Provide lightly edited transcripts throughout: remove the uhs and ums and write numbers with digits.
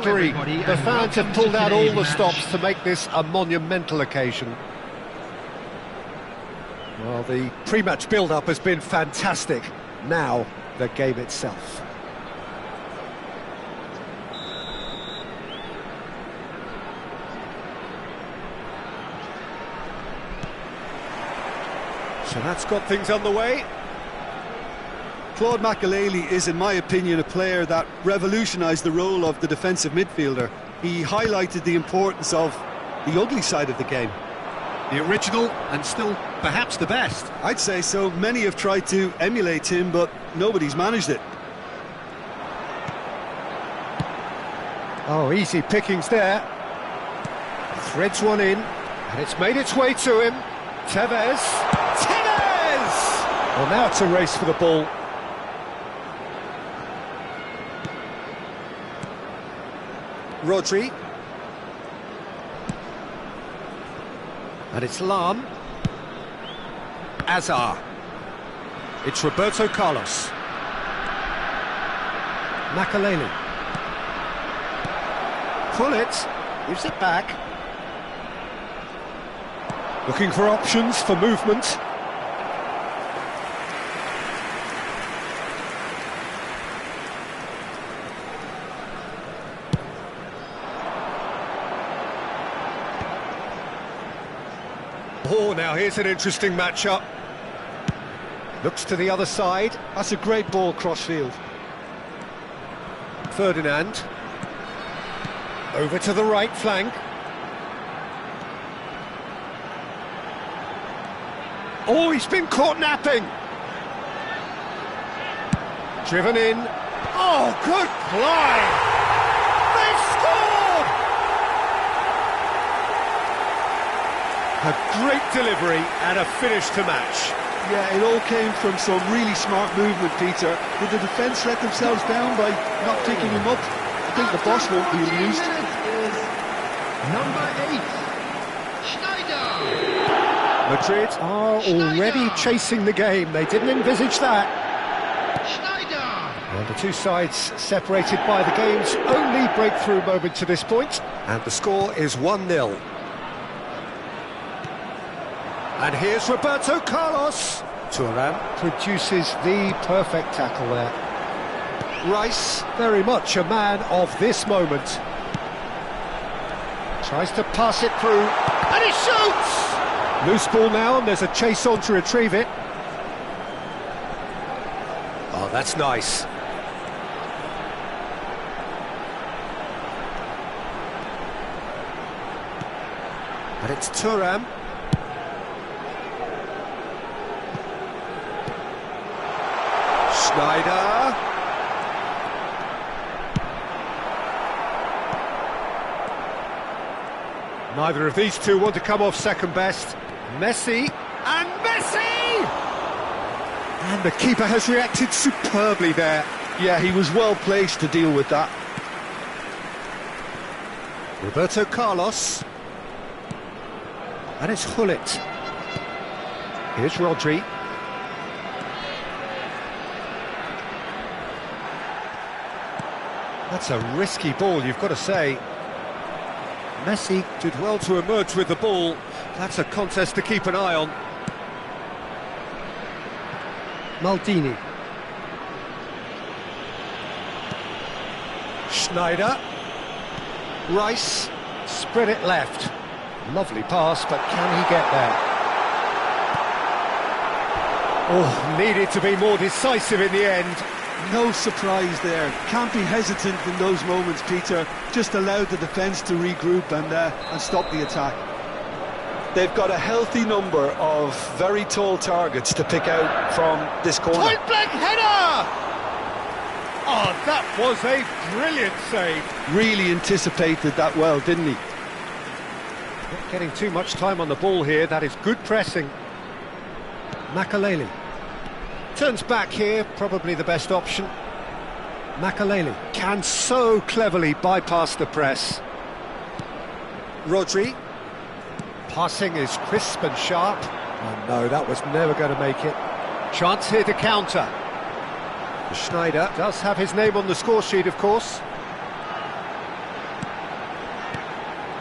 The fans have pulled out all the stops to make this a monumental occasion. Well, the pre-match build-up has been fantastic. Now, the game itself. So that's got things underway. Claude Makélélé is, in my opinion, a player that revolutionised the role of the defensive midfielder. He highlighted the importance of the ugly side of the game. The original and still perhaps the best. I'd say so. Many have tried to emulate him, but nobody's managed it. Oh, easy pickings there. Threads one in, and it's made its way to him. Tevez! Well, now it's a race for the ball. Rodri. And it's Lahm. Azar. It's Roberto Carlos. Makélélé. Pull it. Gives it back. Looking for options for movement. Oh, now here's an interesting matchup. Looks to the other side. That's a great ball crossfield. Ferdinand. Over to the right flank. Oh, he's been caught napping. Driven in. Oh, good play. A great delivery and a finish to match. Yeah, it all came from some really smart movement, Peter. Did the defence let themselves down by not picking him up? I think the boss won't be amused. Number 8, Schneider. Madrid are already chasing the game. They didn't envisage that. Schneider. And the two sides separated by the game's only breakthrough moment to this point. And the score is 1-0. And here's Roberto Carlos. Thuram produces the perfect tackle there. Rice, very much a man of this moment. Tries to pass it through, and he shoots! Loose ball now, and there's a chase on to retrieve it. Oh, that's nice. And it's Thuram. Schneider. Neither of these two want to come off second best. Messi, and Messi! And the keeper has reacted superbly there. Yeah, he was well placed to deal with that. Roberto Carlos. And it's Gullit. Here's Rodri. That's a risky ball, you've got to say. Messi did well to emerge with the ball. That's a contest to keep an eye on. Maldini. Schneider. Rice. Spread it left. Lovely pass, but can he get there? Oh, needed to be more decisive in the end. No surprise there. Can't be hesitant in those moments, Peter. Just allowed the defence to regroup and stop the attack. They've got a healthy number of very tall targets to pick out from this corner. Point blank header! Oh, that was a brilliant save. Really anticipated that well, didn't he? Not getting too much time on the ball here. That is good pressing. Makélélé. Turns back here, probably the best option. Makélélé can so cleverly bypass the press. Rodri. Passing is crisp and sharp. Oh no, that was never going to make it. Chance here to counter. Schneider does have his name on the score sheet, of course.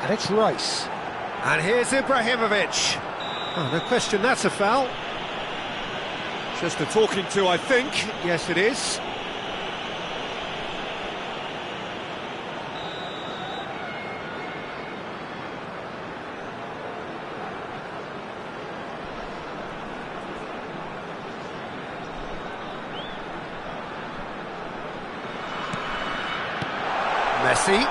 And it's Rice. And here's Ibrahimovic. Oh, no question, that's a foul. Just a talking to, I think. Yes, it is. Messi.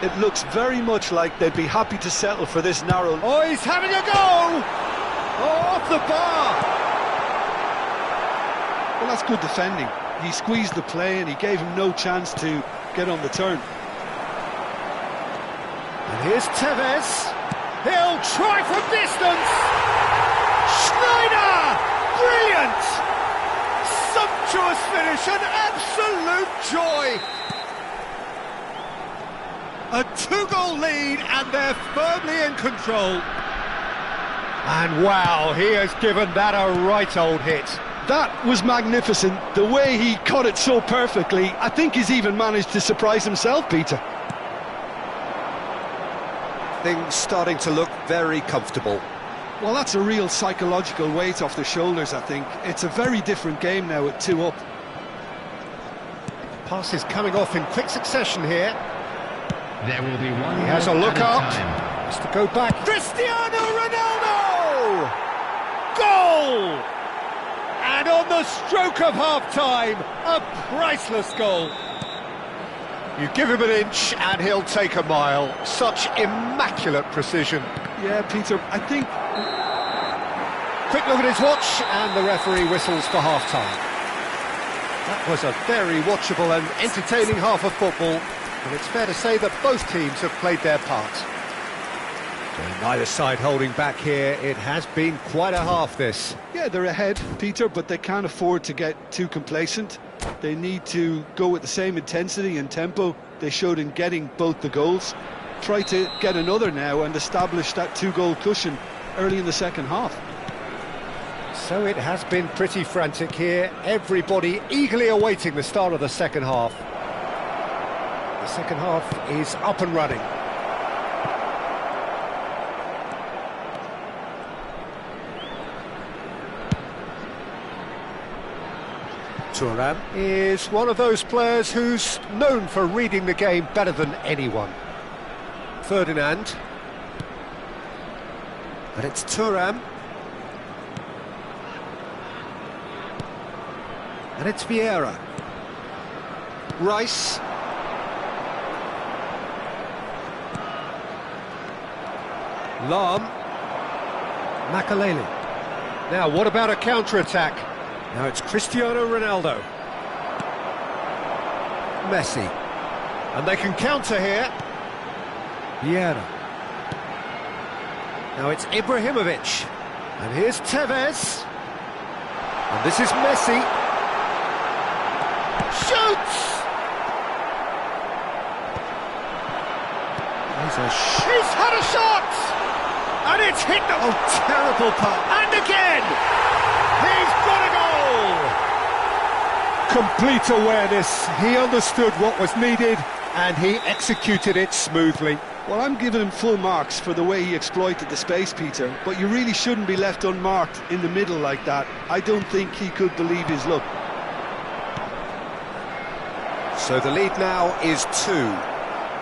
It looks very much like they'd be happy to settle for this narrow... Oh, he's having a go! Oh, off the bar! Well, that's good defending. He squeezed the play and he gave him no chance to get on the turn. And here's Tevez. He'll try from distance! Schneider! Brilliant! Sumptuous finish, an absolute joy! A two-goal lead, and they're firmly in control. And wow, he has given that a right old hit. That was magnificent. The way he caught it so perfectly, I think he's even managed to surprise himself, Peter. Things starting to look very comfortable. Well, that's a real psychological weight off the shoulders, I think. It's a very different game now at 2 up. Pass is coming off in quick succession here. There will be one. He has a look up. Time. Has to go back. Cristiano Ronaldo! Goal! And on the stroke of half-time, a priceless goal. You give him an inch and he'll take a mile. Such immaculate precision. Yeah, Peter, I think... Quick look at his watch, and the referee whistles for half-time. That was a very watchable and entertaining half of football, and it's fair to say that both teams have played their part. And neither side holding back here. It has been quite a half, this. Yeah, they're ahead, Peter, but they can't afford to get too complacent. They need to go with the same intensity and tempo they showed in getting both the goals. Try to get another now and establish that 2-goal cushion early in the second half. So it has been pretty frantic here. Everybody eagerly awaiting the start of the second half. The second half is up and running. Thuram is one of those players who's known for reading the game better than anyone. Ferdinand. And it's Thuram. And it's Vieira. Rice. Lahm. Makaleli. Now, what about a counter-attack? Now it's Cristiano Ronaldo. Messi. And they can counter here. Vieira. Now it's Ibrahimovic. And here's Tevez. And this is Messi. Shoots! He's had a shot! And it's hit the... Oh, terrible putt. And again! He's got a goal! Complete awareness. He understood what was needed and he executed it smoothly. Well, I'm giving him full marks for the way he exploited the space, Peter, but you really shouldn't be left unmarked in the middle like that. I don't think he could believe his luck. So the lead now is 2.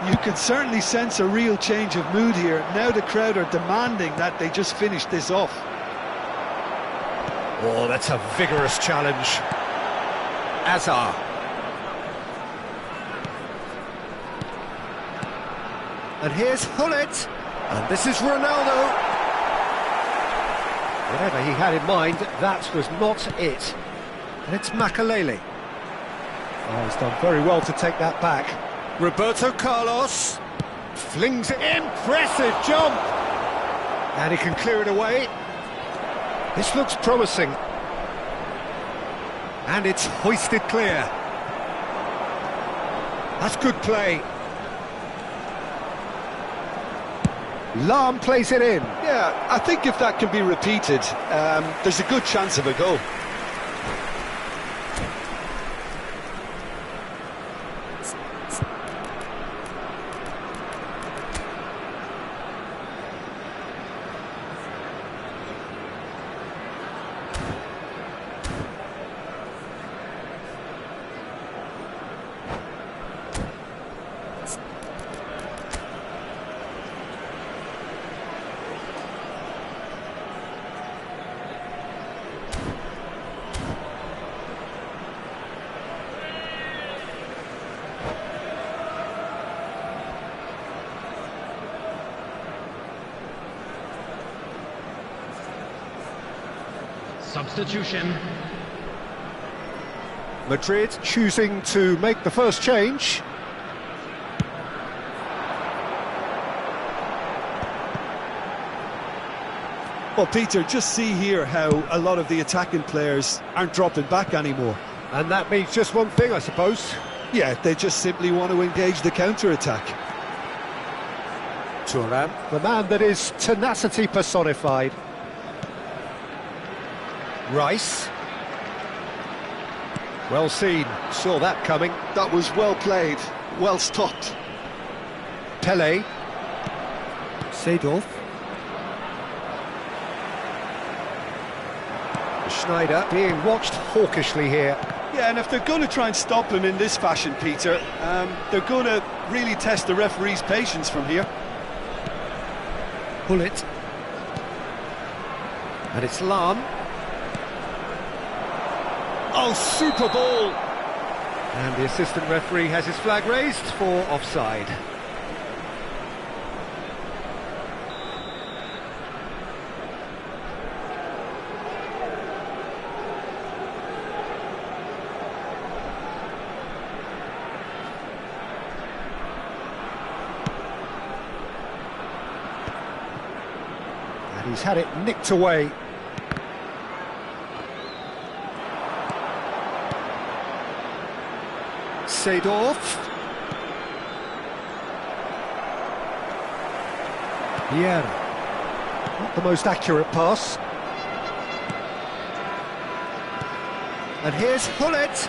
You can certainly sense a real change of mood here. Now the crowd are demanding that they just finish this off. Oh, that's a vigorous challenge. Azar. And here's Hullet. And this is Ronaldo. Whatever he had in mind, that was not it. And it's Makaleli. Oh, he's done very well to take that back. Roberto Carlos flings it. Impressive jump. And he can clear it away. This looks promising. And it's hoisted clear. That's good play. Lahm plays it in. Yeah, I think if that can be repeated, there's a good chance of a goal. Substitution. Madrid choosing to make the first change. Well, Peter, just see here how a lot of the attacking players aren't dropping back anymore. And that means just one thing, I suppose. Yeah, they just simply want to engage the counter-attack. Thuram, the man that is tenacity personified. Rice. Well seen, saw that coming. That was well played, well stopped. Pele. Seedorf. Schneider being watched hawkishly here. Yeah, and if they're going to try and stop him in this fashion, Peter, they're going to really test the referee's patience from here. Bullet. And it's Lahm. Oh, super ball! And the assistant referee has his flag raised for offside. And he's had it nicked away. Seedorf. Vieira. Not the most accurate pass. And here's Hullet.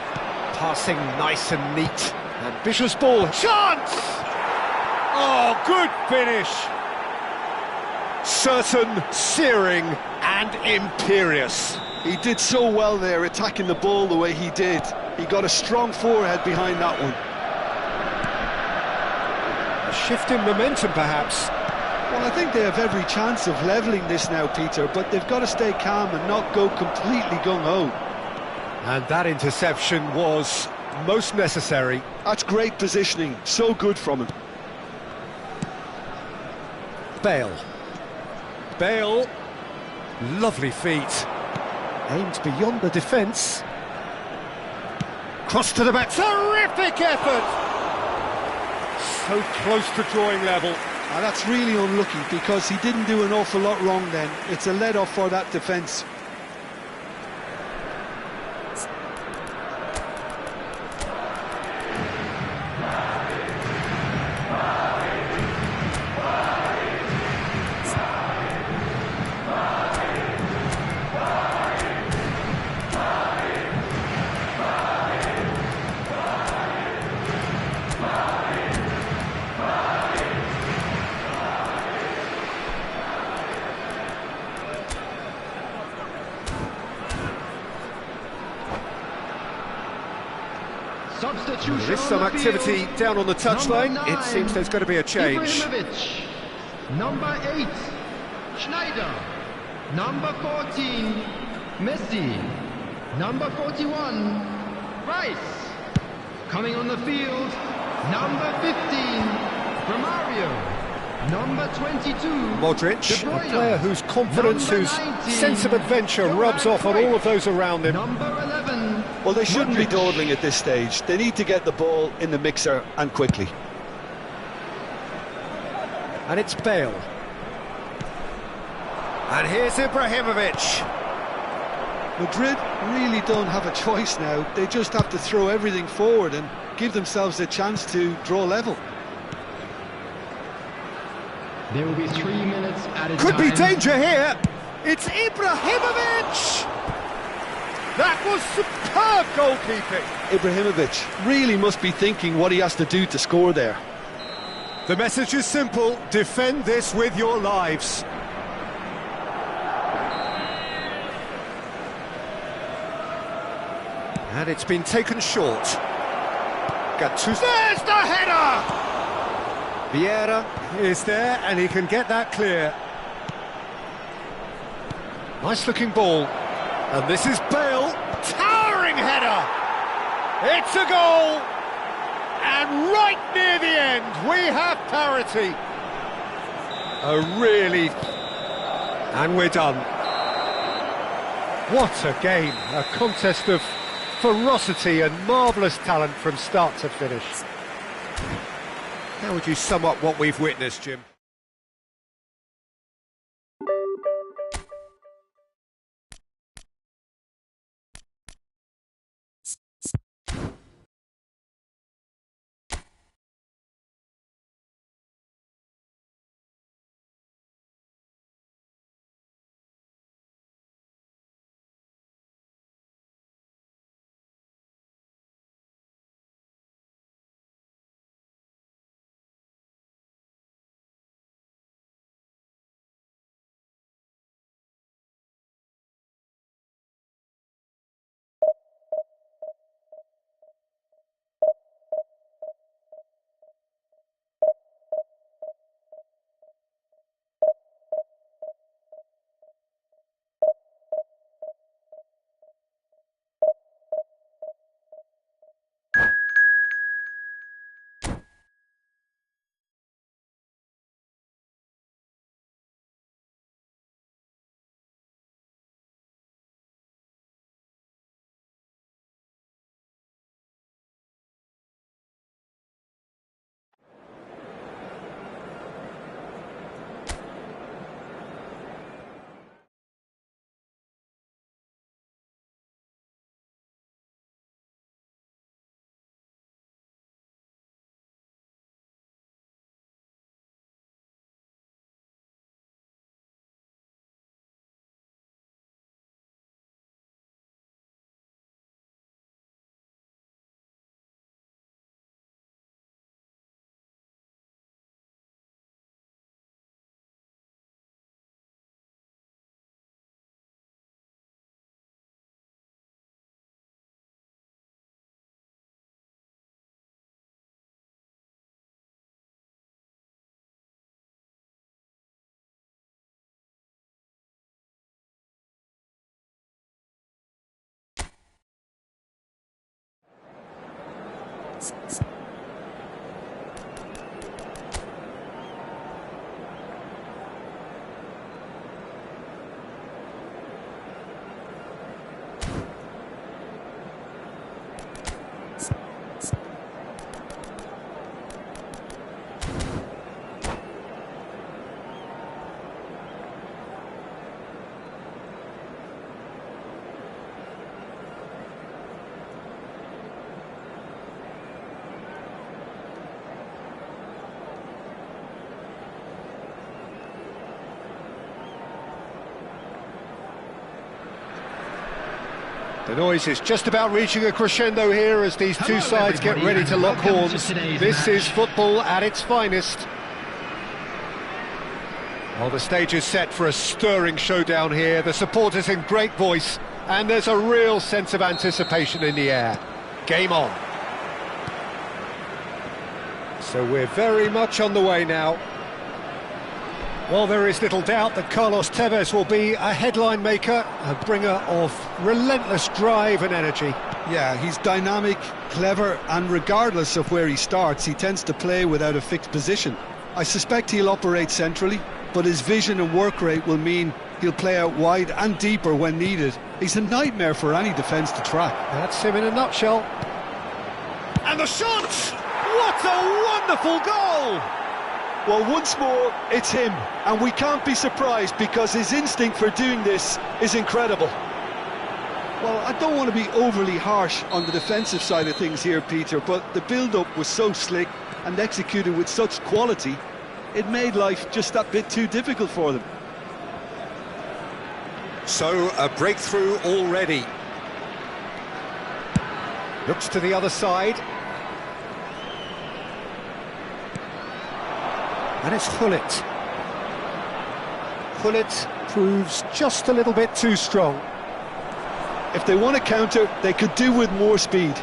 Passing nice and neat. Ambitious ball. Chance! Oh, good finish. Certain, searing and imperious. He did so well there, attacking the ball the way he did. He got a strong forehead behind that one. A shift in momentum, perhaps. Well, I think they have every chance of levelling this now, Peter, but they've got to stay calm and not go completely gung-ho. And that interception was most necessary. That's great positioning, so good from him. Bale. Bale. Lovely feet. Aimed beyond the defence. Cross to the back. Terrific effort! So close to drawing level. And that's really unlucky because he didn't do an awful lot wrong then. It's a let-off for that defence. Substitution. There is some activity down on the touchline. It seems there's going to be a change. Ibrahimovic. Number 8, Schneider. Number 14, Messi. Number 41, Rice. Coming on the field, number 15, Romario. Number 22, Modric, De Bruyne. a player whose confidence, Number whose 19, sense of adventure rubs off on all of those around him. Number 11, Well, they shouldn't be Modric. dawdling at this stage. They need to get the ball in the mixer and quickly. And it's Bale. And here's Ibrahimovic. Madrid really don't have a choice now. They just have to throw everything forward and give themselves a chance to draw level. There will be 3 minutes at a Could time. be danger here. It's Ibrahimovic. That was superb goalkeeping. Ibrahimovic really must be thinking what he has to do to score there. The message is simple. Defend this with your lives. And it's been taken short. Gattuso. There's the header! Vieira is there, and he can get that clear. Nice looking ball. And this is Bale. Towering header! It's a goal! And right near the end, we have parity. A really... And we're done. What a game, a contest of ferocity and marvellous talent from start to finish. How would you sum up what we've witnessed, Jim? The noise is just about reaching a crescendo here as these two sides get ready to lock horns. This is football at its finest. Well, the stage is set for a stirring showdown here. The supporters in great voice, and there's a real sense of anticipation in the air. Game on. So we're very much on the way now. Well, there is little doubt that Carlos Tevez will be a headline maker, a bringer of relentless drive and energy. Yeah, he's dynamic, clever, and regardless of where he starts, he tends to play without a fixed position. I suspect he'll operate centrally, but his vision and work rate will mean he'll play out wide and deeper when needed. He's a nightmare for any defence to track. That's him in a nutshell. And the shot! What a wonderful goal! Well, once more, it's him, and we can't be surprised because his instinct for doing this is incredible. Well, I don't want to be overly harsh on the defensive side of things here, Peter, but the build-up was so slick and executed with such quality, it made life just that bit too difficult for them. So, a breakthrough already. Looks to the other side. And it's Gullit. Gullit proves just a little bit too strong. If they want to counter, they could do with more speed.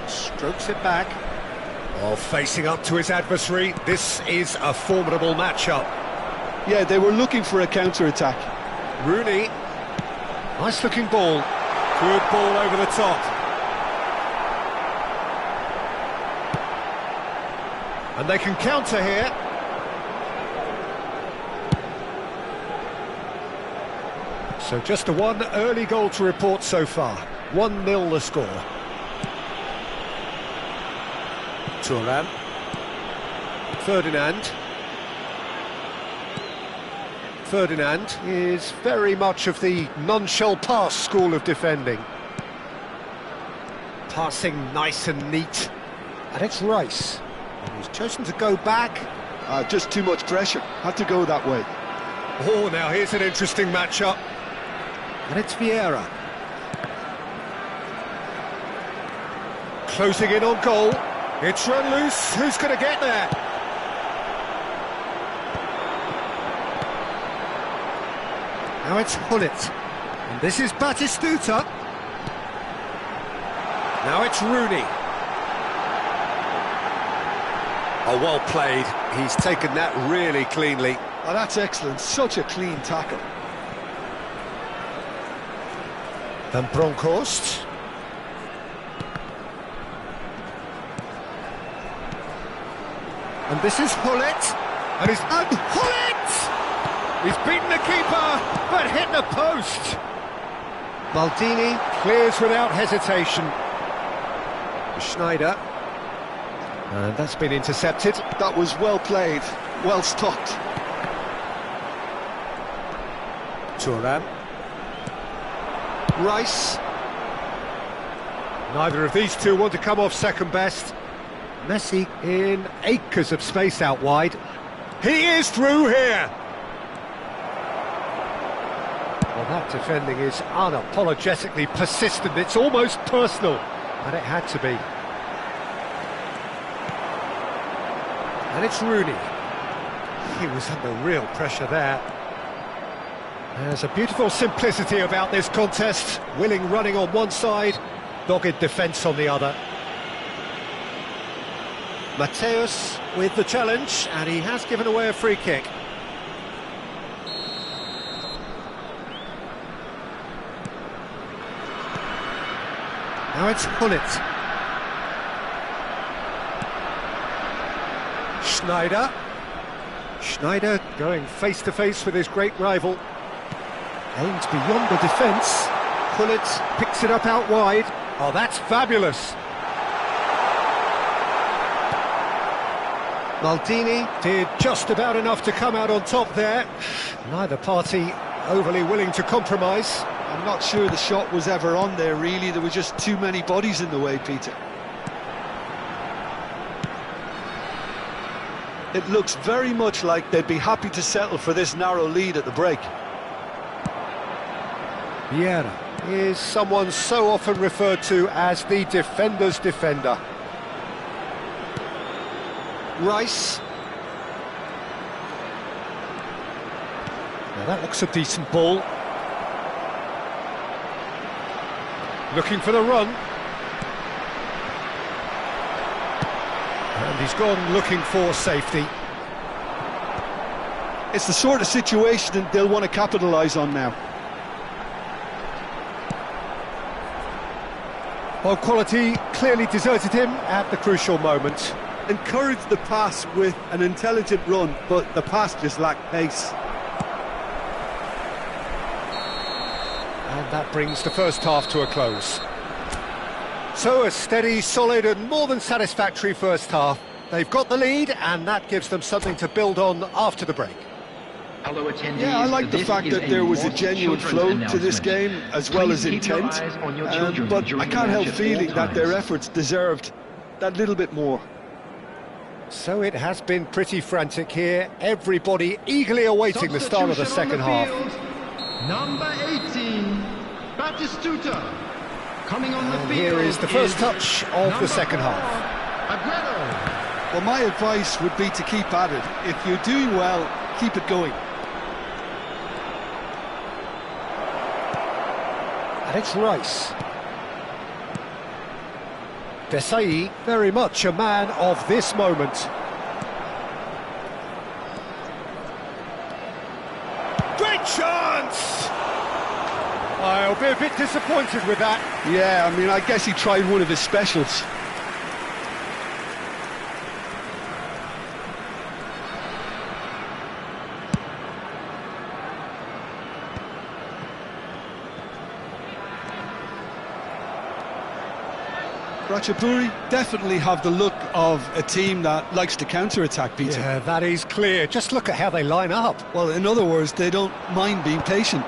Strokes it back. While facing up to his adversary, this is a formidable matchup. Yeah, they were looking for a counter-attack. Rooney. Nice looking ball. Good ball over the top. And they can counter here. So just the one early goal to report so far. 1-0 the score. Thuram. Ferdinand. Ferdinand is very much of the none-shall-pass school of defending. Passing nice and neat. And it's Rice. And he's chosen to go back. Just too much pressure. Had to go that way. Oh, now here's an interesting matchup. And it's Vieira. Closing in on goal. It's run loose. Who's going to get there? Now it's Hullet. And this is Batistuta. Now it's Rooney. Oh, well played. He's taken that really cleanly. Oh, that's excellent. Such a clean tackle. Van Bronckhorst. And this is Hullet. And Hullet! He's beaten the keeper, but hit the post. Maldini clears without hesitation. Schneider. And that's been intercepted. That was well played, well stopped. Thuram. Rice. Neither of these two want to come off second best. Messi in acres of space out wide. He is through here. Well, that defending is unapologetically persistent. It's almost personal, and it had to be. And it's Rooney. He was under real pressure there. There's a beautiful simplicity about this contest. Willing running on one side, dogged defence on the other. Mateus with the challenge, and he has given away a free kick. Now it's Hullet. Schneider. Schneider going face-to-face with his great rival. Aimed beyond the defence. Hullet picks it up out wide. Oh, that's fabulous. Maldini did just about enough to come out on top there. Neither party overly willing to compromise. I'm not sure the shot was ever on there, really. There were just too many bodies in the way, Peter. It looks very much like they'd be happy to settle for this narrow lead at the break. Vieira is someone so often referred to as the defender's defender. Rice. Now that looks a decent ball. Looking for the run. And he's gone looking for safety. It's the sort of situation that they'll want to capitalise on now. Well, quality clearly deserted him at the crucial moment. Encouraged the pass with an intelligent run, but the pass just lacked pace. And that brings the first half to a close. So a steady, solid and more than satisfactory first half. They've got the lead and that gives them something to build on after the break. Hello, attendees. Yeah, I like the fact that there was a genuine flow to this game as well as intent, but I can't help feeling that their efforts deserved that little bit more. So it has been pretty frantic here, everybody eagerly awaiting the start of the second half. Number 18, Batistuta. Coming on the field. Here is the first touch of the second half. Aguero. Well, my advice would be to keep at it. If you're doing well, keep it going. And it's Rice. Desai, very much a man of this moment. Great chance! I'll be a bit disappointed with that. Yeah, I mean, I guess he tried one of his specials. Ratchaburi definitely have the look of a team that likes to counter-attack, Peter. Yeah, that is clear. Just look at how they line up. Well, in other words, they don't mind being patient.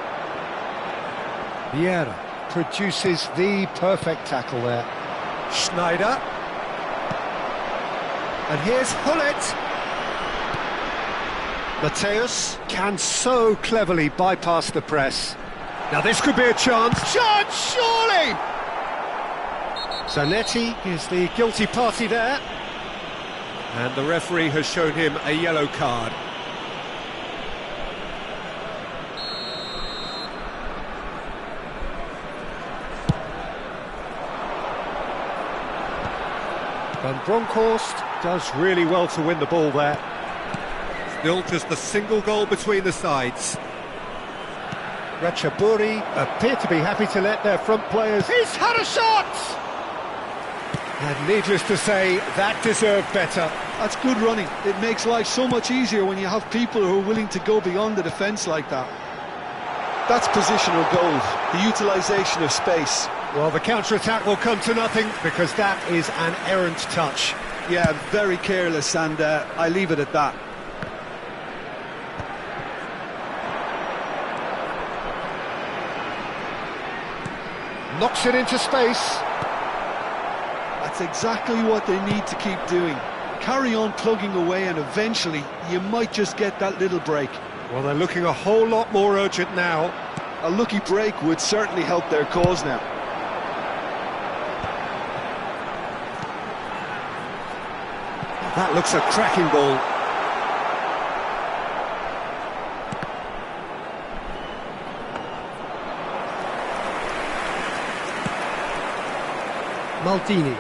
Vieira produces the perfect tackle there. Schneider. And here's Hullet. Mateus can so cleverly bypass the press. Now this could be a chance. Chance, surely! Zanetti is the guilty party there. And the referee has shown him a yellow card. Van Bronckhorst does really well to win the ball there. Still just a single goal between the sides. Ratchaburi appear to be happy to let their front players... He's had a shot! And needless to say, that deserved better. That's good running. It makes life so much easier when you have people who are willing to go beyond the defence like that. That's positional goal, the utilisation of space. Well, the counter-attack will come to nothing because that is an errant touch. Yeah, very careless, and I leave it at that. Knocks it into space. That's exactly what they need to keep doing. Carry on plugging away, and eventually you might just get that little break. Well, they're looking a whole lot more urgent now. A lucky break would certainly help their cause now. That looks a cracking ball. Maldini.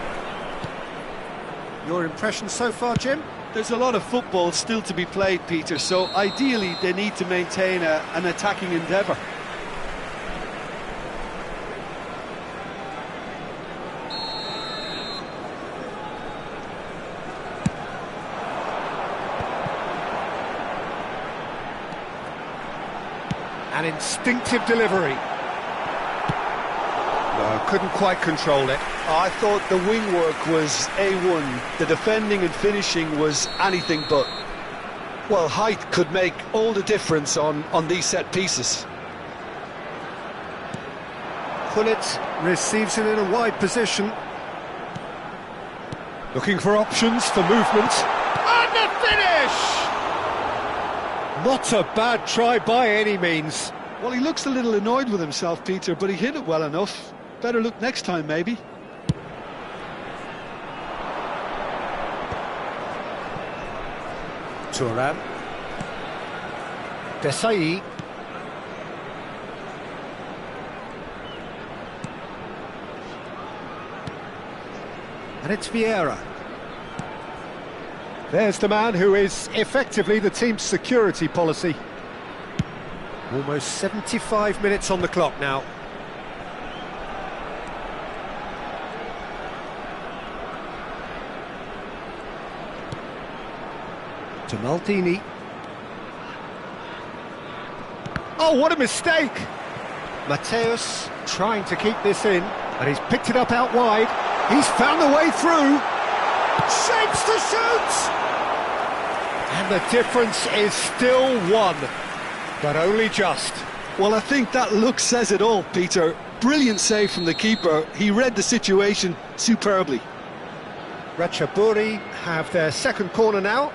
Your impression so far, Jim? There's a lot of football still to be played, Peter, so ideally they need to maintain an attacking endeavour. An instinctive delivery. No, couldn't quite control it. I thought the wing work was A1. The defending and finishing was anything but. Well, height could make all the difference on these set pieces. Hullet receives it in a wide position. Looking for options for movement. And the finish! Not a bad try by any means. Well, he looks a little annoyed with himself, Peter, but he hit it well enough. Better look next time, maybe. Thuram. Desai. And it's Vieira. There's the man who is effectively the team's security policy. Almost 75 minutes on the clock now. To Maldini. Oh, what a mistake! Mateus trying to keep this in, and he's picked it up out wide. He's found the way through. Shapes to shoot! And the difference is still one, but only just. Well, I think that look says it all, Peter. Brilliant save from the keeper. He read the situation superbly. Ratchaburi have their second corner now.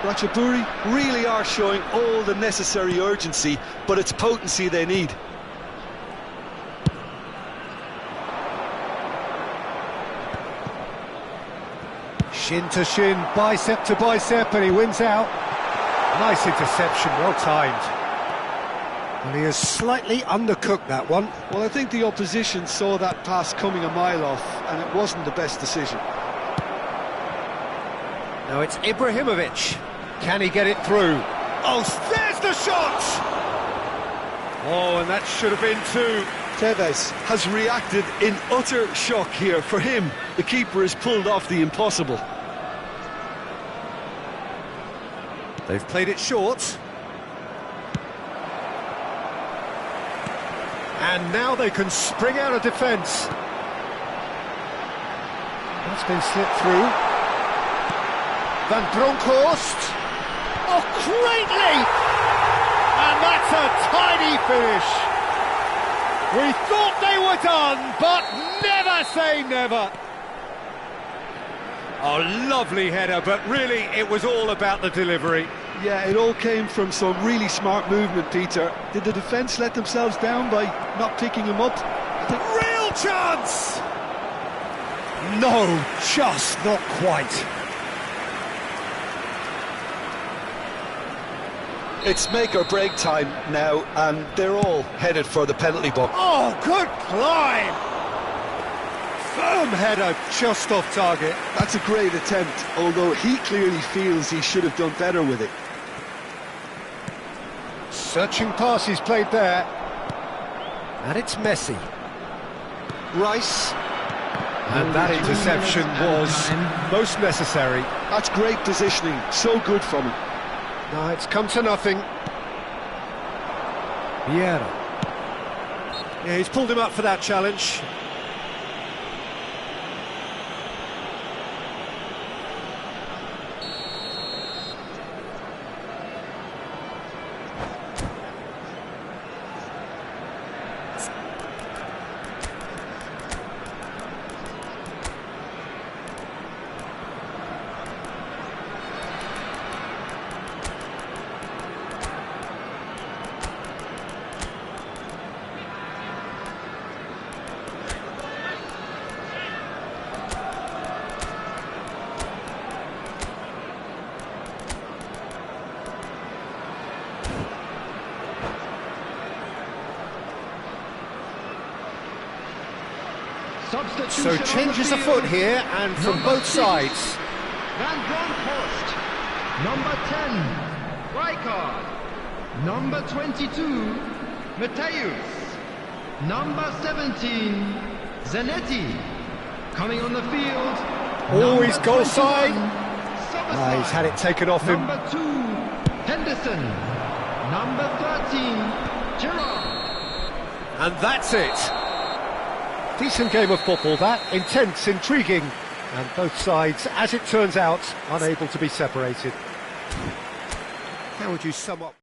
Ratchaburi really are showing all the necessary urgency, but it's potency they need. Shin to shin, bicep to bicep, and he wins out. Nice interception, well timed. And he has slightly undercooked that one. Well, I think the opposition saw that pass coming a mile off, and it wasn't the best decision. Now it's Ibrahimovic. Can he get it through? Oh, there's the shot! Oh, and that should have been two. Tevez has reacted in utter shock here. For him, the keeper has pulled off the impossible. They've played it short. And now they can spring out of defence. That's been slipped through. Van Bronckhorst. Oh, great leap! And that's a tidy finish. We thought they were done, but never say never. Oh, lovely header, but really it was all about the delivery. Yeah, it all came from some really smart movement, Peter. Did the defence let themselves down by not picking him up? Real chance! No, just not quite. It's make or break time now, and they're all headed for the penalty box. Oh, good climb! Firm header, just off target. That's a great attempt, although he clearly feels he should have done better with it. Searching pass he's played there. And it's Messi. Rice. And that interception was most necessary. That's great positioning, so good from him. Now it's come to nothing. Vieira. Yeah, he's pulled him up for that challenge. So changes afoot here, and from both sides. Van Bronckhorst. Number 10, Rijkaard. Number 22, Matthäus. Number 17, Zanetti. Coming on the field. Always goal side. Szoboszlai. He's had it taken off him. Number 2, Henderson. Number 13, Gerrard. And that's it. Decent game of football, that. Intense, intriguing. And both sides, as it turns out, unable to be separated. How would you sum up?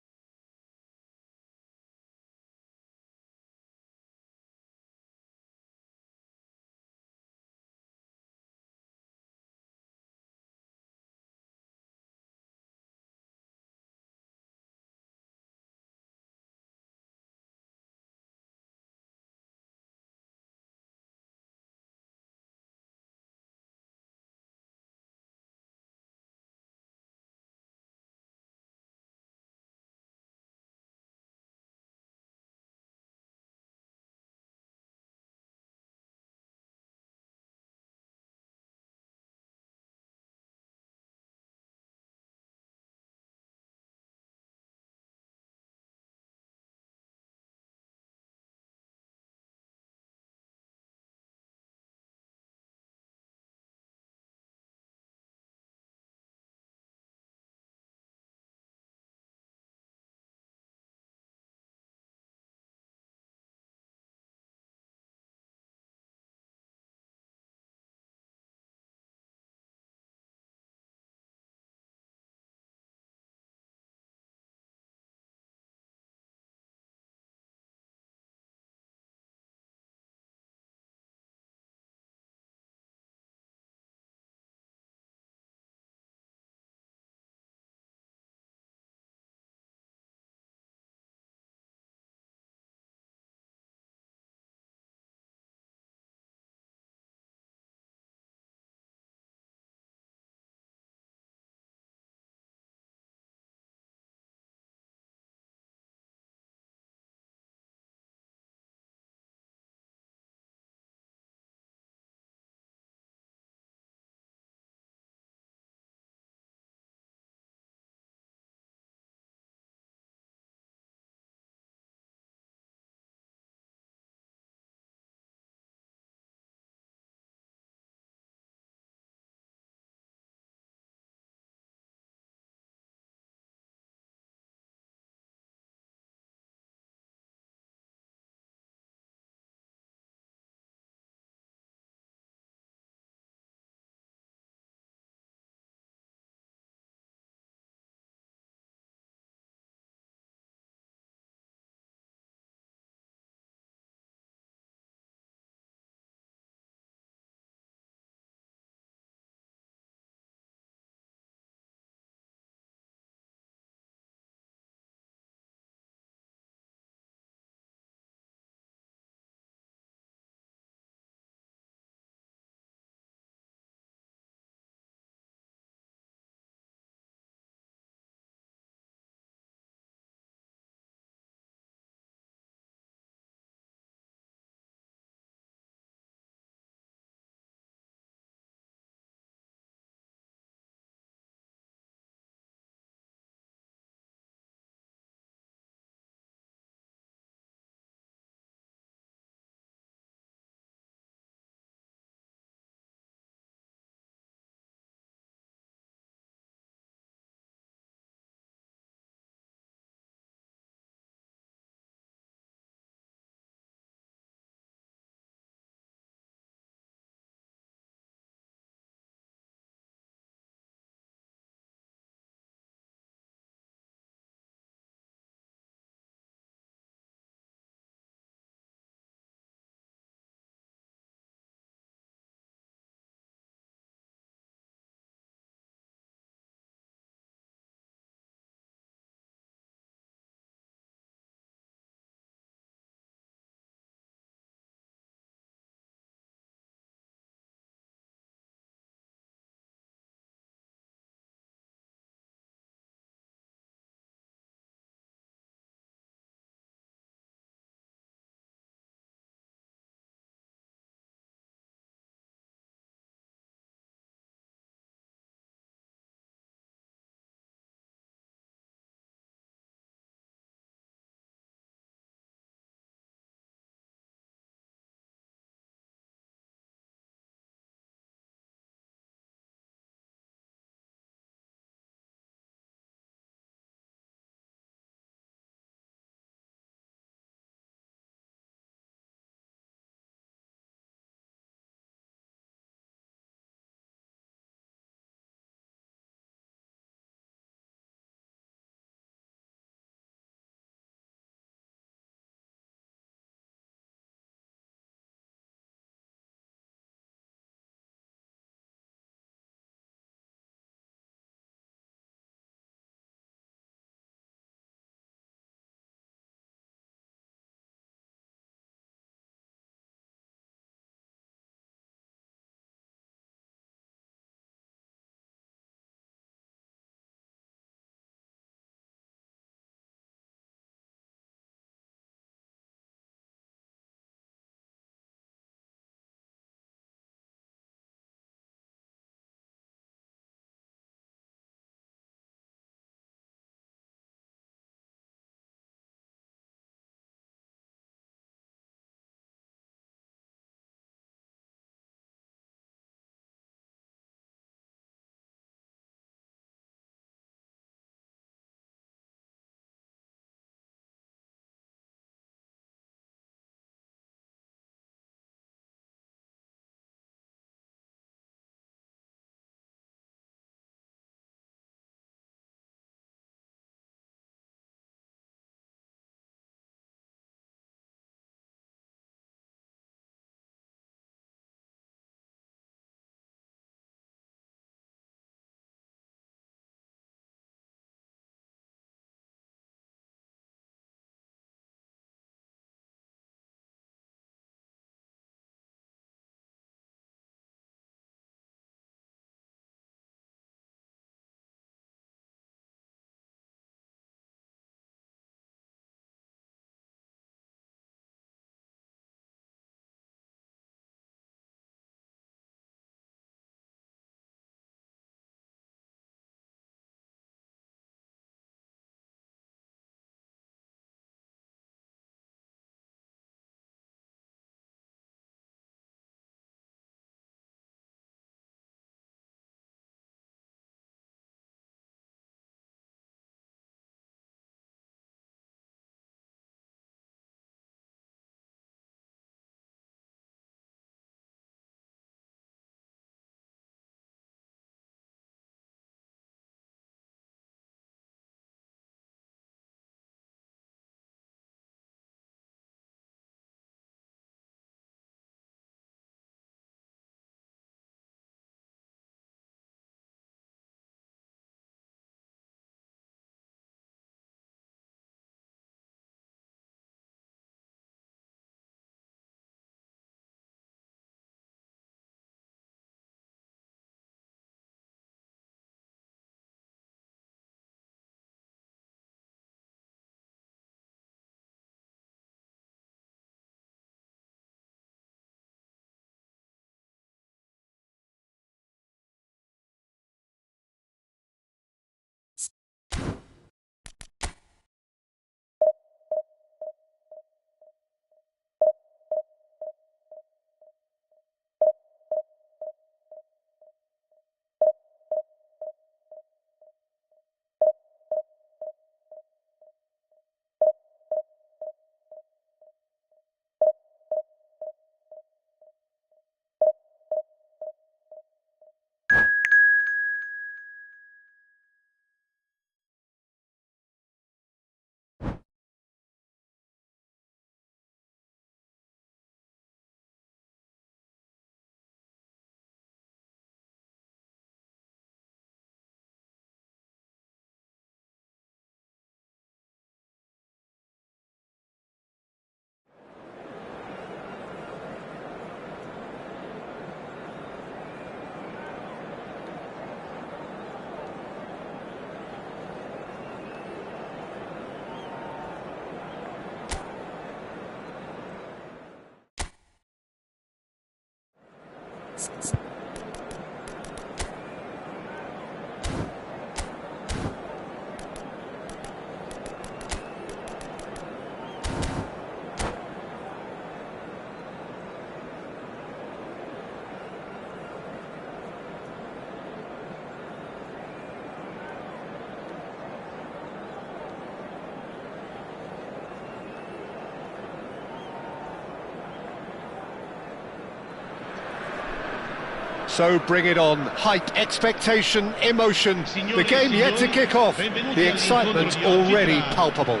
So bring it on. Hype, expectation, emotion. The game yet to kick off. The excitement already palpable.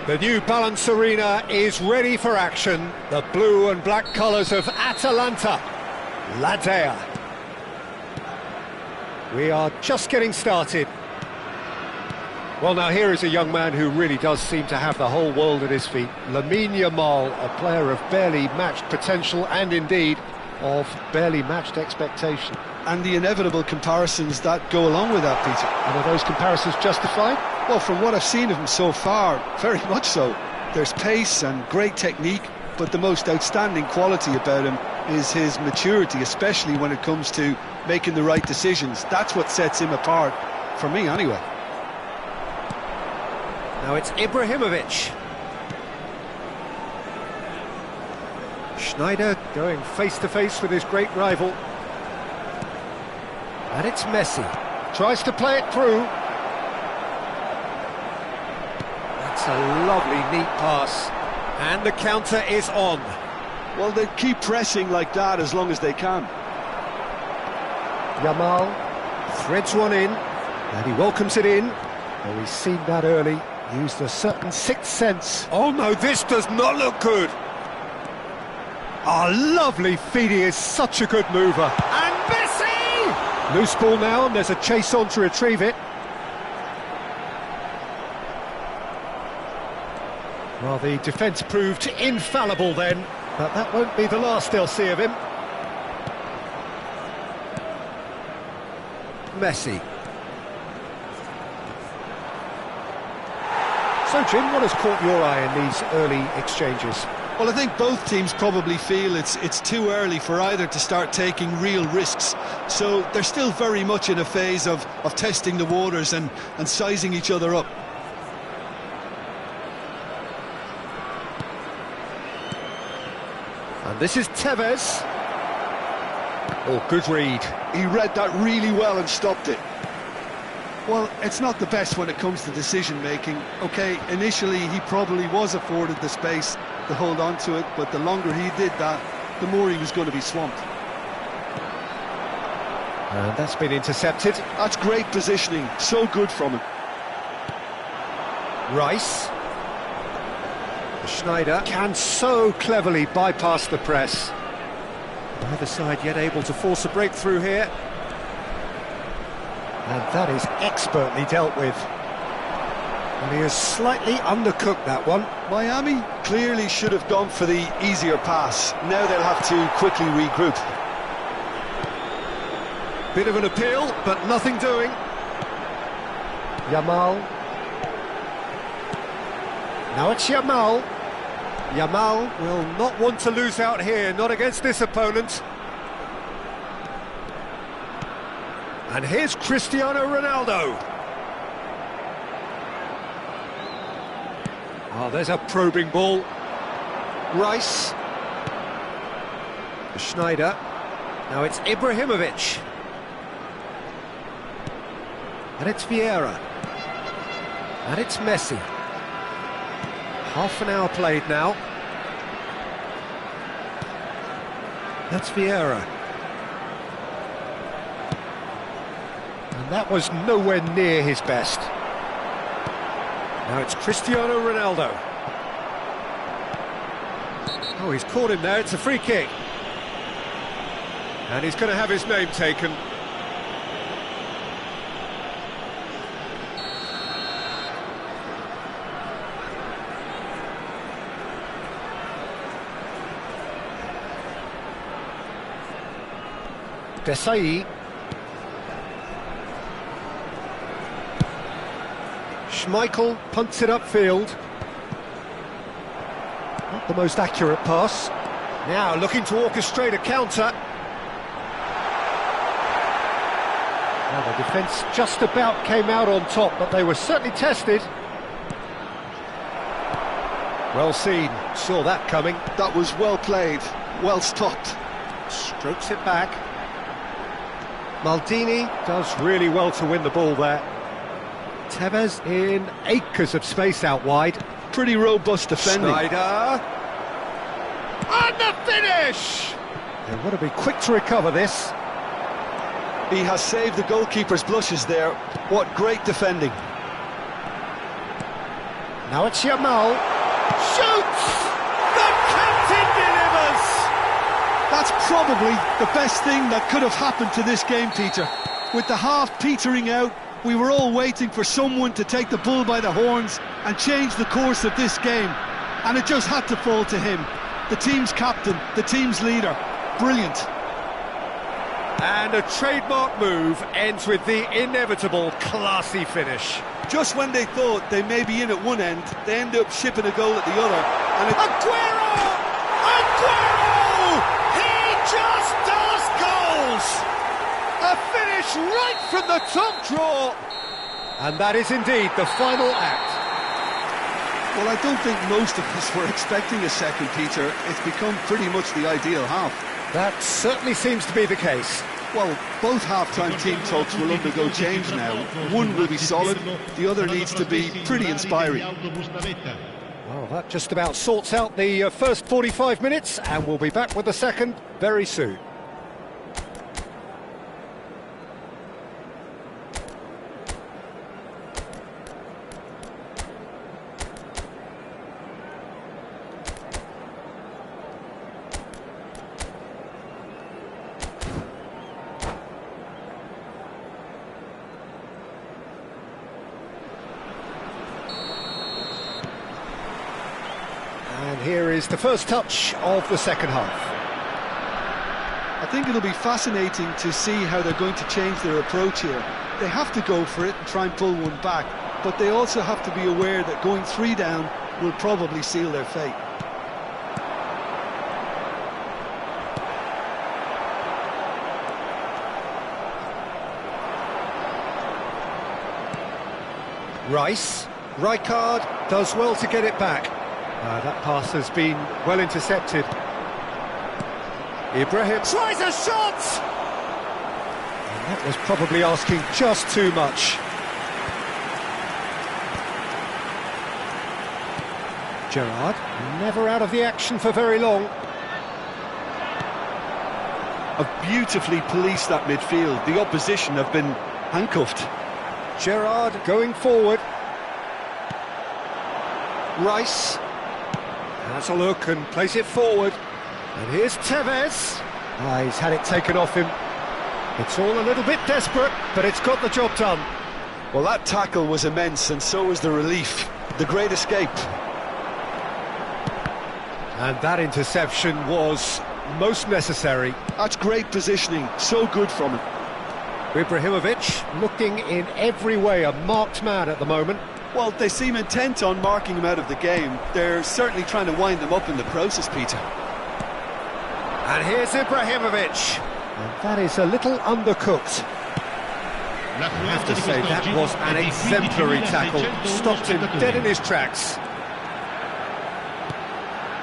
The New Balance Arena is ready for action. The blue and black colours of Atalanta. La Dea. We are just getting started. Well, now here is a young man who really does seem to have the whole world at his feet. Lamine Yamal, a player of barely matched potential and indeed of barely matched expectation. And the inevitable comparisons that go along with that, Peter. And are those comparisons justified? Well, from what I've seen of him so far, very much so. There's pace and great technique, but the most outstanding quality about him is his maturity, especially when it comes to making the right decisions. That's what sets him apart, for me anyway. Now it's Ibrahimovic. Schneider going face-to-face with his great rival. And it's Messi. Tries to play it through. That's a lovely, neat pass. And the counter is on. Well, they keep pressing like that as long as they can. Yamal threads one in, and he welcomes it in. Oh, he's seen that early. Used a certain sixth sense. Oh no, this does not look good. Oh, lovely feed, he is such a good mover. And Messi! Loose ball now, and there's a chase on to retrieve it. Well, the defence proved infallible then, but that won't be the last they'll see of him. Messi. So, Jim, what has caught your eye in these early exchanges? Well, I think both teams probably feel it's too early for either to start taking real risks. So they're still very much in a phase of testing the waters and sizing each other up. And this is Tevez. Oh, good read. He read that really well and stopped it. Well, it's not the best when it comes to decision-making. OK, initially he probably was afforded the space to hold on to it, but the longer he did that, the more he was going to be swamped. And that's been intercepted. That's great positioning, so good from him. Rice. Schneider can so cleverly bypass the press. Neither side yet able to force a breakthrough here. And that is expertly dealt with. And he has slightly undercooked that one. Miami clearly should have gone for the easier pass. Now they'll have to quickly regroup. Bit of an appeal, but nothing doing. Yamal. Now it's Yamal. Yamal will not want to lose out here, not against this opponent. And here's Cristiano Ronaldo. Oh, there's a probing ball. Rice. Schneider. Now it's Ibrahimovic. And it's Vieira. And it's Messi. Half an hour played now. That's Vieira. And that was nowhere near his best. Now it's Cristiano Ronaldo. Oh, he's caught him there, it's a free kick. And he's going to have his name taken. Desai. Schmeichel punts it upfield. Not the most accurate pass. Now looking to orchestrate a counter. Now the defence just about came out on top, but they were certainly tested. Well seen, saw that coming. That was well played, well stopped. Strokes it back. Maldini does really well to win the ball there. Tevez in acres of space out wide. Pretty robust defending. Sneijder. And the finish! They've got to be quick to recover this. He has saved the goalkeeper's blushes there. What great defending. Now it's Yamal. Shoots! The captain delivers! That's probably the best thing that could have happened to this game, Peter. With the half petering out, we were all waiting for someone to take the bull by the horns and change the course of this game. And it just had to fall to him. The team's captain, the team's leader. Brilliant. And a trademark move ends with the inevitable classy finish. Just when they thought they may be in at one end, they end up shipping a goal at the other. And Aguero! Aguero! He just does goals! A finish right from the top draw! And that is indeed the final act. Well, I don't think most of us were expecting a second, Peter. It's become pretty much the ideal half. That certainly seems to be the case. Well, both half-time team talks will undergo change now. One will be solid, the other needs to be pretty inspiring. Well, that just about sorts out the first 45 minutes, and we'll be back with the second very soon. And here is the first touch of the second half. I think it'll be fascinating to see how they're going to change their approach here. They have to go for it and try and pull one back, but they also have to be aware that going 3 down will probably seal their fate. Rice. Rijkaard does well to get it back. That pass has been well intercepted. Ibrahim tries a shot! And that was probably asking just too much. Gerrard, never out of the action for very long. Have beautifully policed that midfield. The opposition have been handcuffed. Gerrard going forward. Rice has a look and plays it forward. And here's Tevez. He's had it taken off him. It's all a little bit desperate, but it's got the job done. Well, that tackle was immense, and so was the relief. The great escape. And that interception was most necessary. That's great positioning, so good from him. Ibrahimovic looking in every way a marked man at the moment. Well, they seem intent on marking him out of the game. They're certainly trying to wind him up in the process, Peter. And here's Ibrahimovic. And that is a little undercooked. I have to say, that was an exemplary tackle. Stopped him dead in his tracks.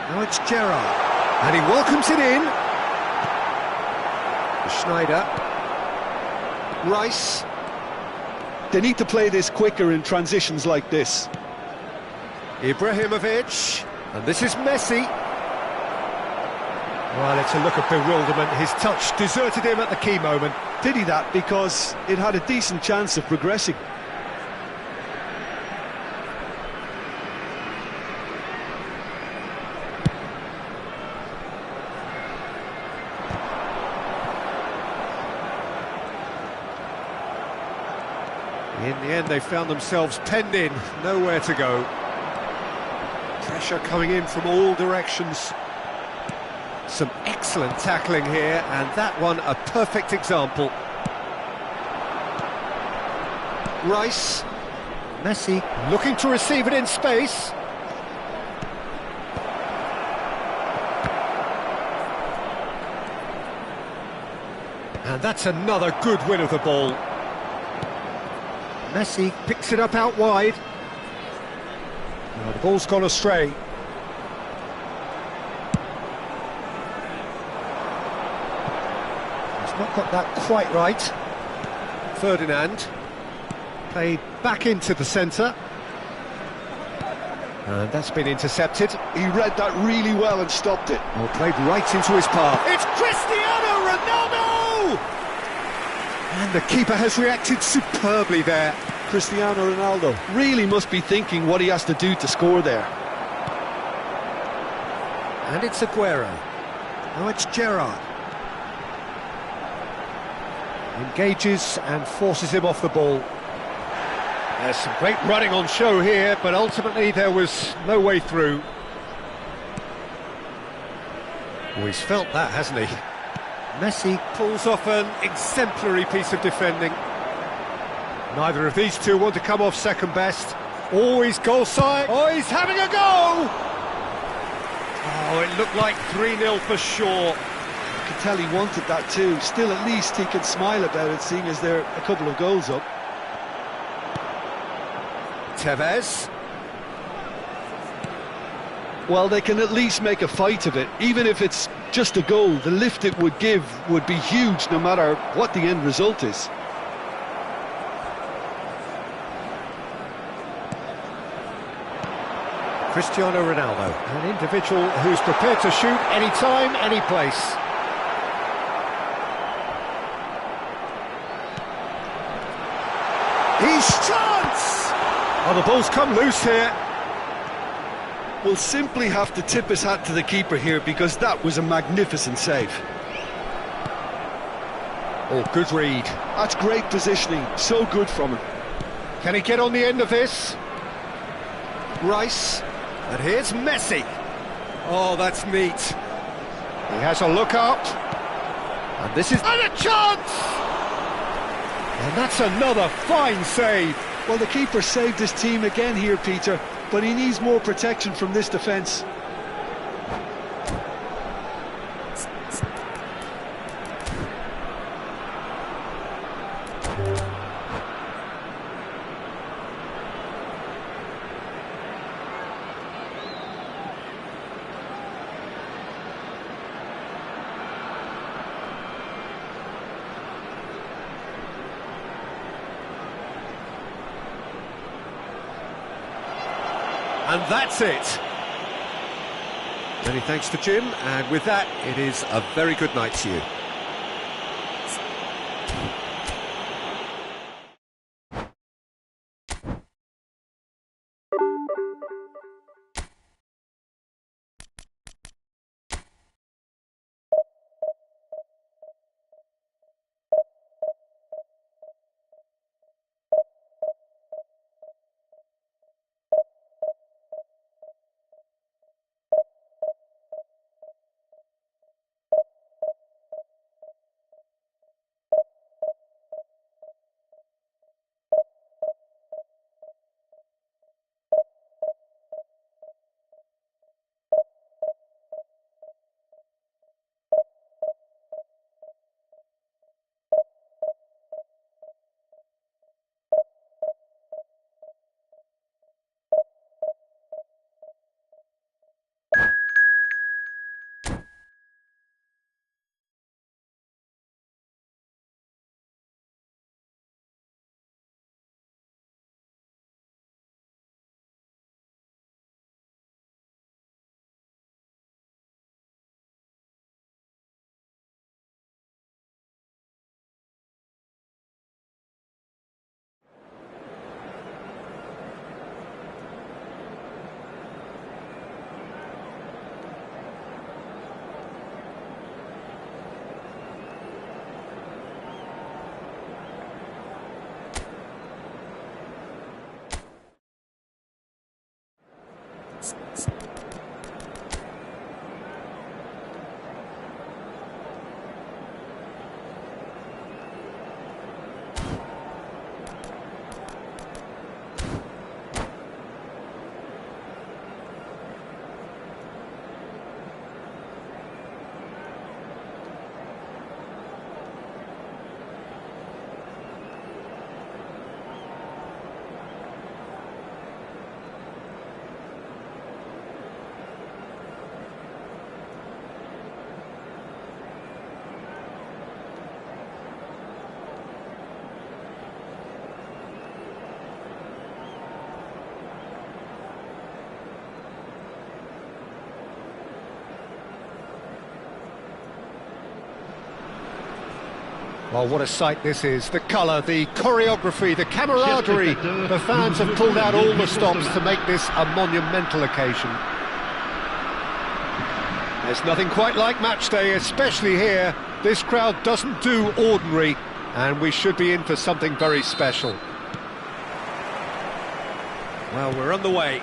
Now it's Gerrard. And he welcomes it in. Sneijder. Rice. They need to play this quicker in transitions like this. Ibrahimovic. And this is Messi. Well, it's a look of bewilderment. His touch deserted him at the key moment. Did he that? Because it had a decent chance of progressing. In the end, they found themselves penned in, nowhere to go. Pressure coming in from all directions. Some excellent tackling here, and that one a perfect example. Rice. Messi looking to receive it in space. And that's another good win of the ball. Messi picks it up out wide. Now the ball's gone astray. He's not got that quite right. Ferdinand played back into the centre. And that's been intercepted. He read that really well and stopped it. Well, played right into his path. It's Cristiano Ronaldo! And the keeper has reacted superbly there. Cristiano Ronaldo really must be thinking what he has to do to score there. And it's Aguero. Now it's Gerrard. Engages and forces him off the ball. There's some great running on show here, but ultimately there was no way through. Oh, he's felt that, hasn't he? Messi pulls off an exemplary piece of defending. Neither of these two want to come off second best. Oh, he's goal side. Oh, he's having a go! Oh, it looked like 3-0 for sure. You can tell he wanted that too. Still, at least he can smile about it, seeing as they're a couple of goals up. Tevez. Well, they can at least make a fight of it. Even if it's just a goal, the lift it would give would be huge no matter what the end result is. Cristiano Ronaldo, an individual who's prepared to shoot any time, any place. He's chance! Oh, the ball's come loose here. Will simply have to tip his hat to the keeper here, because that was a magnificent save. Oh, good read. That's great positioning, so good from him. Can he get on the end of this? Rice, and here's Messi. Oh, that's neat. He has a look up, and this is... And a chance! And that's another fine save. Well, the keeper saved his team again here, Peter, but he needs more protection from this defence. And that's it. Many thanks to Jim, and with that, it is a very good night to you. Well, what a sight this is. The colour, the choreography, the camaraderie. The fans have pulled out all the stops to make this a monumental occasion. There's nothing quite like match day, especially here. This crowd doesn't do ordinary, and we should be in for something very special. Well, we're on the way.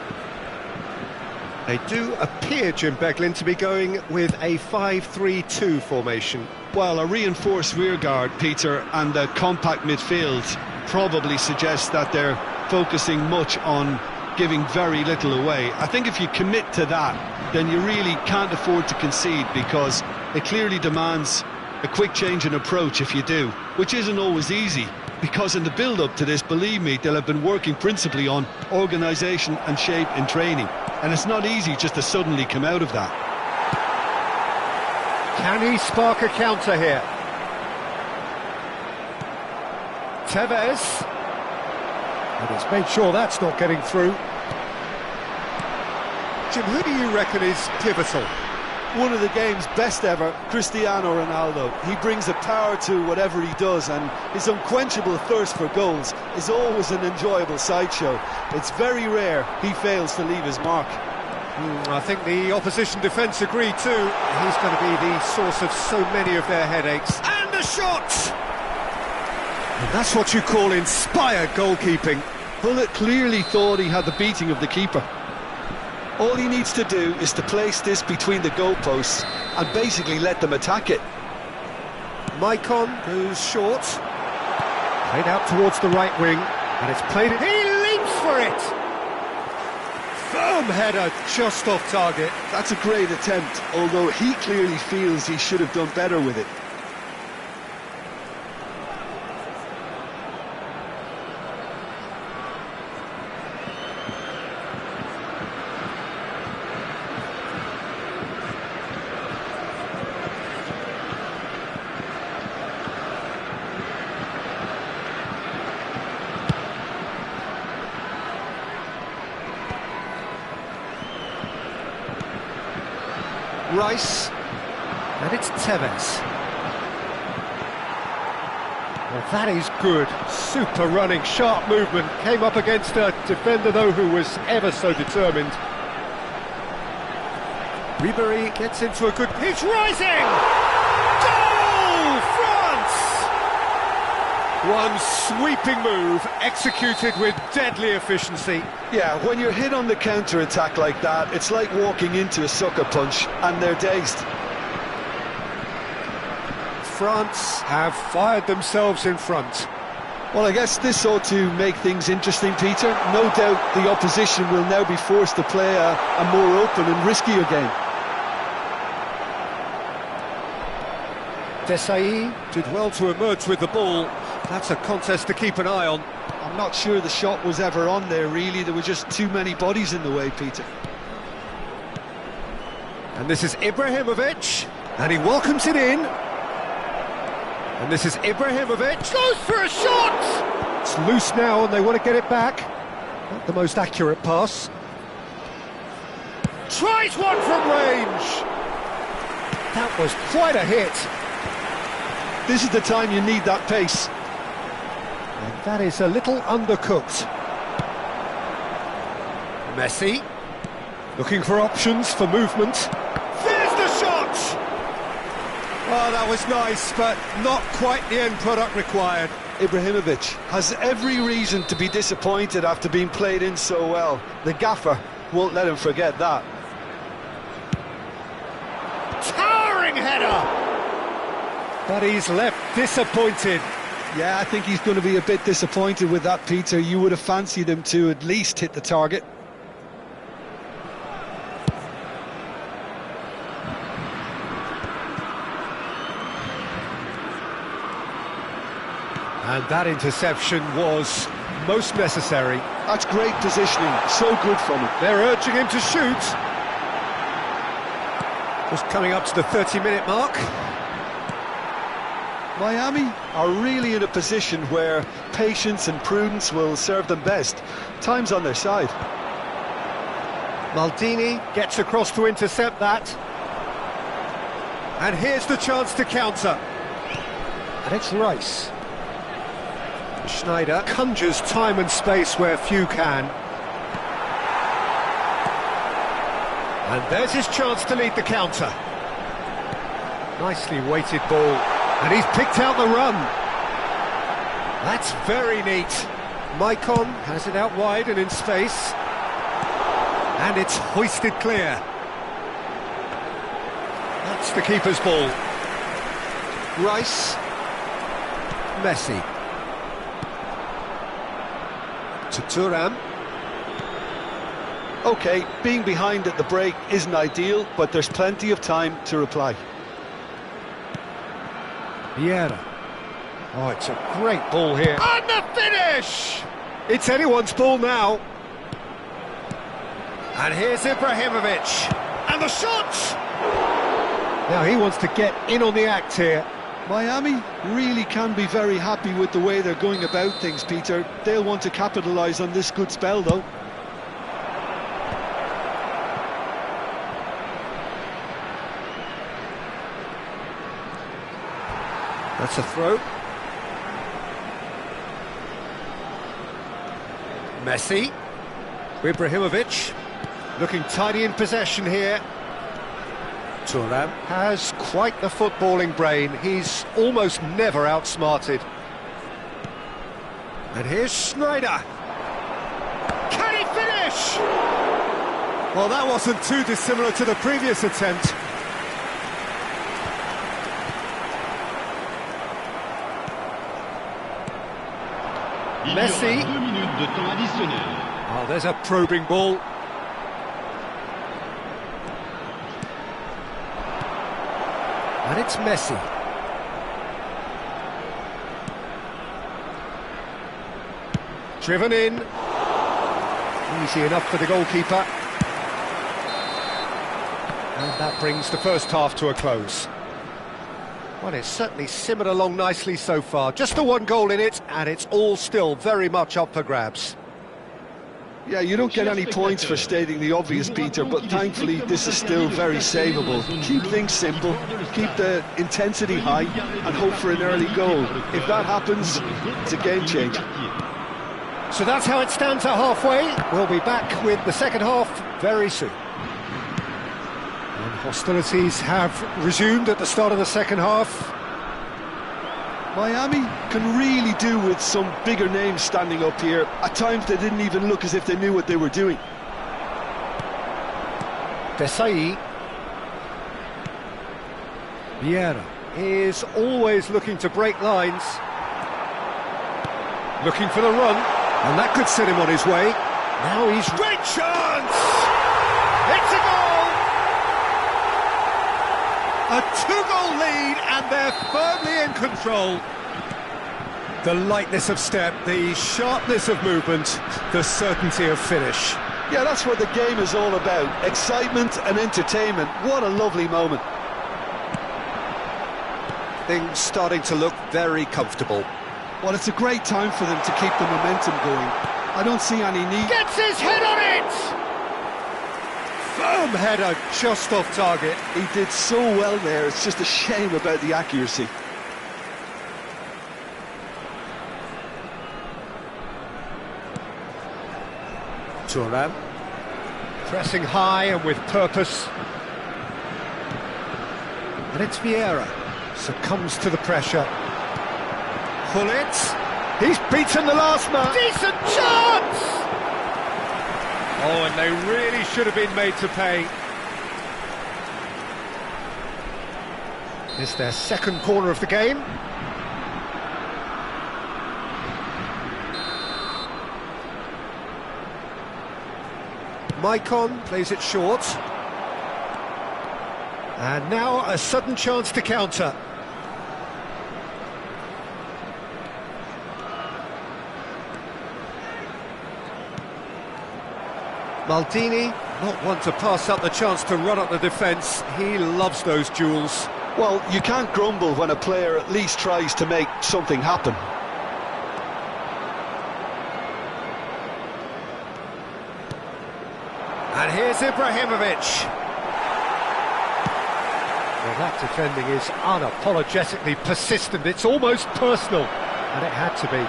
They do appear, Jim Beglin, to be going with a 5-3-2 formation. Well, a reinforced rearguard, Peter, and a compact midfield probably suggests that they're focusing much on giving very little away. I think if you commit to that, then you really can't afford to concede, because it clearly demands a quick change in approach if you do, which isn't always easy, because in the build-up to this, believe me, they'll have been working principally on organisation and shape in training, and it's not easy just to suddenly come out of that. Can he spark a counter here? Tevez. And he's made sure that's not getting through. Jim, who do you reckon is pivotal? One of the game's best ever, Cristiano Ronaldo. He brings a power to whatever he does, and his unquenchable thirst for goals is always an enjoyable sideshow. It's very rare he fails to leave his mark. I think the opposition defence agree too. He's going to be the source of so many of their headaches. And the shot! And that's what you call inspired goalkeeping. Pullet clearly thought he had the beating of the keeper. All he needs to do is to place this between the goalposts and basically let them attack it. Maicon goes short. Played out towards the right wing, and it's played it. He leaps for it! Firm header, just off target. That's a great attempt, although he clearly feels he should have done better with it. Rice, and it's Tevez. Well, that is good. Super running, sharp movement. Came up against a defender, though, who was ever so determined. Ribéry gets into a good... He's rising! Goal! France! One sweeping move, executed with deadly efficiency. Yeah, when you're hit on the counter-attack like that, it's like walking into a sucker punch, and they're dazed. France have fired themselves in front. Well, I guess this ought to make things interesting, Peter. No doubt the opposition will now be forced to play a more open and riskier game. Desailly did well to emerge with the ball. That's a contest to keep an eye on. I'm not sure the shot was ever on there, really. There were just too many bodies in the way, Peter. And this is Ibrahimovic, and he welcomes it in. And this is Ibrahimovic, goes for a shot! It's loose now, and they want to get it back. Not the most accurate pass. Tries one from range! That was quite a hit. This is the time you need that pace. And that is a little undercooked. Messi, looking for options for movement. There's the shot! Oh, that was nice, but not quite the end product required. Ibrahimovic has every reason to be disappointed after being played in so well. The gaffer won't let him forget that. Towering header! But he's left disappointed. Yeah, I think he's going to be a bit disappointed with that, Peter. You would have fancied him to at least hit the target. And that interception was most necessary. That's great positioning, so good from him. They're urging him to shoot. Just coming up to the 30-minute mark. Miami are really in a position where patience and prudence will serve them best. Time's on their side. Maldini gets across to intercept that. And here's the chance to counter. And it's Rice. Schneider conjures time and space where few can. And there's his chance to lead the counter. Nicely weighted ball. And he's picked out the run. That's very neat. Maicon has it out wide and in space. And it's hoisted clear. That's the keeper's ball. Rice. Messi. To Thuram. OK, being behind at the break isn't ideal, but there's plenty of time to reply. Vieira. Oh, it's a great ball here. And the finish! It's anyone's ball now. And here's Ibrahimovic. And the shot! Now he wants to get in on the act here. Miami really can be very happy with the way they're going about things, Peter. They'll want to capitalise on this good spell, though. That's a throw. Messi. Ibrahimovic. Looking tidy in possession here. Thuram has quite the footballing brain. He's almost never outsmarted. And here's Schneider. Can he finish? Well, that wasn't too dissimilar to the previous attempt. Messi. Oh, there's a probing ball. And it's Messi. Driven in. Easy enough for the goalkeeper. And that brings the first half to a close. Well, it's certainly simmered along nicely so far. Just the one goal in it, and it's all still very much up for grabs. Yeah, you don't get any points for stating the obvious, Peter, but thankfully this is still very savable. Keep things simple, keep the intensity high, and hope for an early goal. If that happens, it's a game changer. So that's how it stands at halfway. We'll be back with the second half very soon. And hostilities have resumed at the start of the second half. Miami can really do with some bigger names standing up here. At times they didn't even look as if they knew what they were doing. Desai. Vieira is always looking to break lines. Looking for the run, and that could set him on his way. Now he's... Great chance! It's a goal! A two-goal lead, and they're firmly in control. The lightness of step, the sharpness of movement, the certainty of finish. Yeah, that's what the game is all about. Excitement and entertainment. What a lovely moment. Things starting to look very comfortable. Well, it's a great time for them to keep the momentum going. I don't see any need... Gets his head on it! Firm header, just off target. He did so well there, it's just a shame about the accuracy. Thuram. Pressing high and with purpose. And it's Vieira. Succumbs to the pressure. Pullet. He's beaten the last man. Decent chance! Oh, and they really should have been made to pay. It's their second corner of the game. Maicon plays it short. And now a sudden chance to counter. Maldini, not one to pass up the chance to run up the defence. He loves those duels. Well, you can't grumble when a player at least tries to make something happen. And here's Ibrahimovic. Well, that defending is unapologetically persistent. It's almost personal, and it had to be.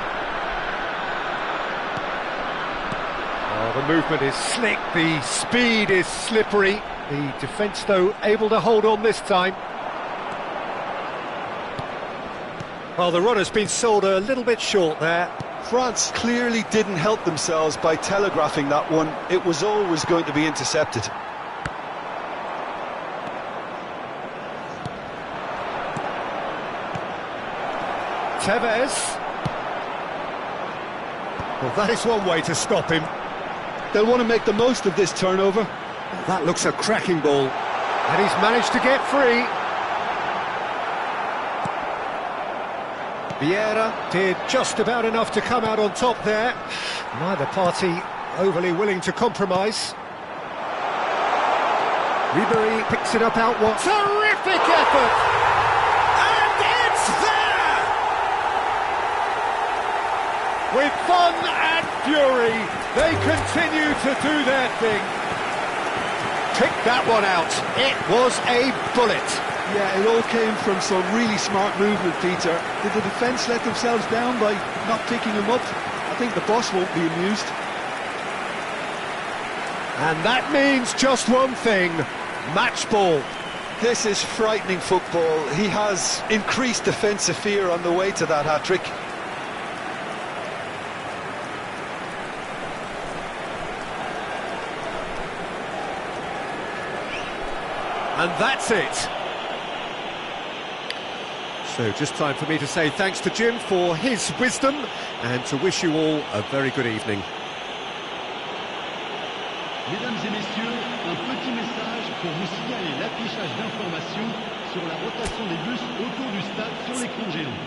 Oh, the movement is slick, the speed is slippery. The defence, though, able to hold on this time. Well, the run has been sold a little bit short there. France clearly didn't help themselves by telegraphing that one. It was always going to be intercepted. Tevez. Well, that is one way to stop him. They'll want to make the most of this turnover. That looks a cracking ball. And he's managed to get free. Vieira did just about enough to come out on top there. Neither party overly willing to compromise. Ribéry picks it up out wide. Terrific effort! And it's there! With fun and fury, they continue to do their thing. Pick that one out. It was a bullet. Yeah, it all came from some really smart movement, Peter. Did the defence let themselves down by not picking him up? I think the boss won't be amused. And that means just one thing, match ball. This is frightening football. He has increased defensive fear on the way to that hat-trick. And that's it. So just time for me to say thanks to Jim for his wisdom and to wish you all a very good evening. Mesdames et messieurs, un petit message pour vous signaler l'affichage d'informations sur la rotation des bus autour du stade sur l'écran géant.